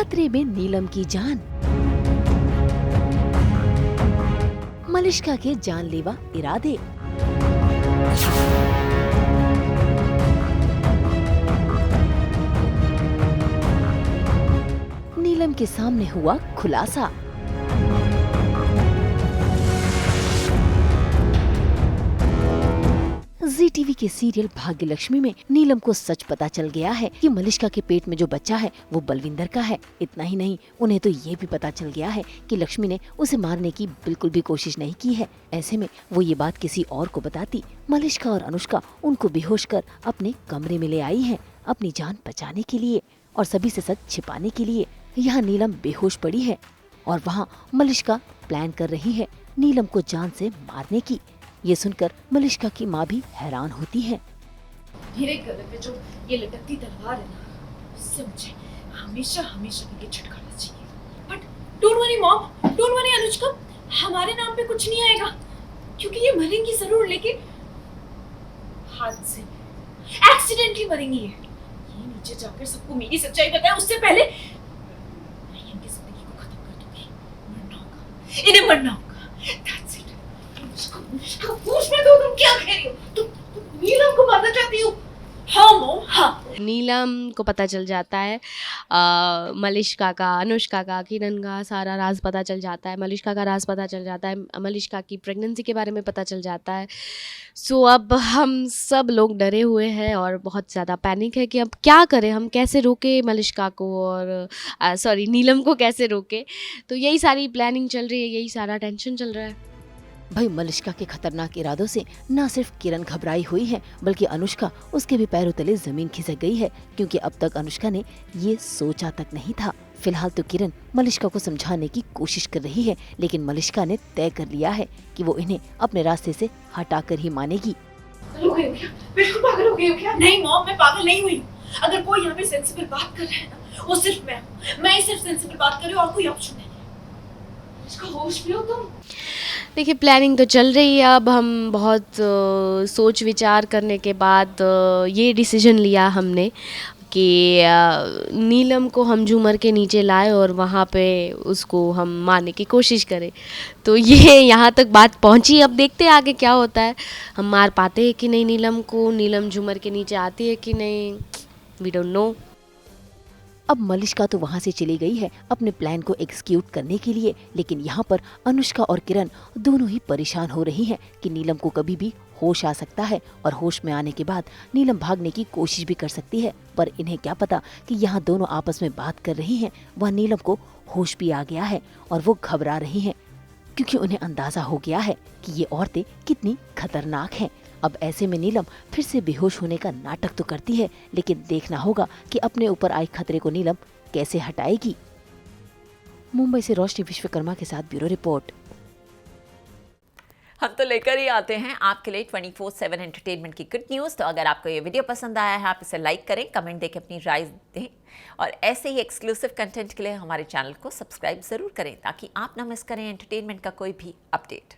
खतरे में नीलम की जान। मलिष्का के जानलेवा इरादे। नीलम के सामने हुआ खुलासा। जी टीवी के सीरियल भाग्यलक्ष्मी में नीलम को सच पता चल गया है कि मलिष्का के पेट में जो बच्चा है वो बलविंदर का है। इतना ही नहीं, उन्हें तो ये भी पता चल गया है कि लक्ष्मी ने उसे मारने की बिल्कुल भी कोशिश नहीं की है। ऐसे में वो ये बात किसी और को बताती, मलिष्का और अनुष्का उनको बेहोश कर अपने कमरे में ले आई है अपनी जान बचाने के लिए और सभी से सच छिपाने के लिए। यहाँ नीलम बेहोश पड़ी है और वहाँ मलिष्का प्लान कर रही है नीलम को जान से मारने की। ये सुनकर मलिष्का की माँ भी हैरान होती है। मेरे गले पे जो ये लटकती तलवार है ना, इससे मुझे हमेशा हमेशा के लिए छटकाना चाहिए। But don't worry mom, don't worry Anushka, हमारे नाम पे कुछ नहीं आएगा क्योंकि ये मरेंगी जरूर, लेकिन हादसे एक्सीडेंटली मरेंगी। ये नीचे जाकर सबको मेरी सच्चाई बताए उससे पहले मैं इनकी जिंदगी को खत्म कर दूंगी। मरना होगा, इन्हें मरना होगा। That's it. अनुष्का, पूछ मैं तुम क्या कह रही हो? तुम नीलम को मारना चाहती हो? हाँ मॉम, हाँ। नीलम को पता चल जाता है मलिष्का का, अनुष्का का, किरण का सारा राज पता चल जाता है। मलिष्का का राज पता चल जाता है, मलिष्का की प्रेगनेंसी के बारे में पता चल जाता है। सो अब हम सब लोग डरे हुए हैं और बहुत ज़्यादा पैनिक है कि अब क्या करें, हम कैसे रोके मलिष्का को और नीलम को कैसे रोके। तो यही सारी प्लानिंग चल रही है, यही सारा टेंशन चल रहा है। भाई मलिष्का के खतरनाक इरादों से न सिर्फ किरण घबराई हुई है बल्कि अनुष्का उसके भी पैरों तले जमीन खिसक गई है, क्योंकि अब तक अनुष्का ने ये सोचा तक नहीं था। फिलहाल तो किरण मलिष्का को समझाने की कोशिश कर रही है, लेकिन मलिष्का ने तय कर लिया है कि वो इन्हें अपने रास्ते से हटाकर ही मानेगी। पागल हो गई हो क्या? बिल्कुल पागल हो गई हो क्या? नहीं मॉम, मैं पागल नहीं हुई हूँ। अगर कोई यहाँ पे सेंसिबल बात कर रहा है ना, वो सिर्फ मैं हूँ। मैं ही सिर्फ सेंसिबल बात कर रही हूँ और कोई ऑप्शन नहीं है। इसका होश भी हो तुम। देखिए, प्लानिंग तो चल रही है। अब हम बहुत सोच विचार करने के बाद ये डिसीजन लिया हमने कि नीलम को हम झूमर के नीचे लाए और वहाँ पे उसको हम मारने की कोशिश करें। तो ये यहाँ तक बात पहुँची। अब देखते हैं आगे क्या होता है, हम मार पाते हैं कि नहीं नीलम को, नीलम झूमर के नीचे आती है कि नहीं, वी डोंट नो। अब मलिष्का तो वहाँ से चली गई है अपने प्लान को एग्जीक्यूट करने के लिए, लेकिन यहाँ पर अनुष्का और किरण दोनों ही परेशान हो रही हैं कि नीलम को कभी भी होश आ सकता है और होश में आने के बाद नीलम भागने की कोशिश भी कर सकती है। पर इन्हें क्या पता कि यहाँ दोनों आपस में बात कर रही हैं, वह नीलम को होश भी आ गया है और वो घबरा रही हैं, क्योंकि उन्हें अंदाजा हो गया है कि ये औरतें कितनी खतरनाक हैं। अब ऐसे में नीलम फिर से बेहोश होने का नाटक तो करती है, लेकिन देखना होगा कि अपने ऊपर आए खतरे को नीलम कैसे हटाएगी। मुंबई से रोशनी विश्वकर्मा के साथ ब्यूरो रिपोर्ट। हम तो लेकर ही आते हैं आपके लिए 24/7 एंटरटेनमेंट की गुड न्यूज़। तो अगर आपको ये वीडियो पसंद आया है, आप इसे लाइक करें, कमेंट देके अपनी राय दें और ऐसे ही एक्सक्लूसिव कंटेंट के लिए हमारे चैनल को सब्सक्राइब ज़रूर करें ताकि आप ना मिस करें एंटरटेनमेंट का कोई भी अपडेट।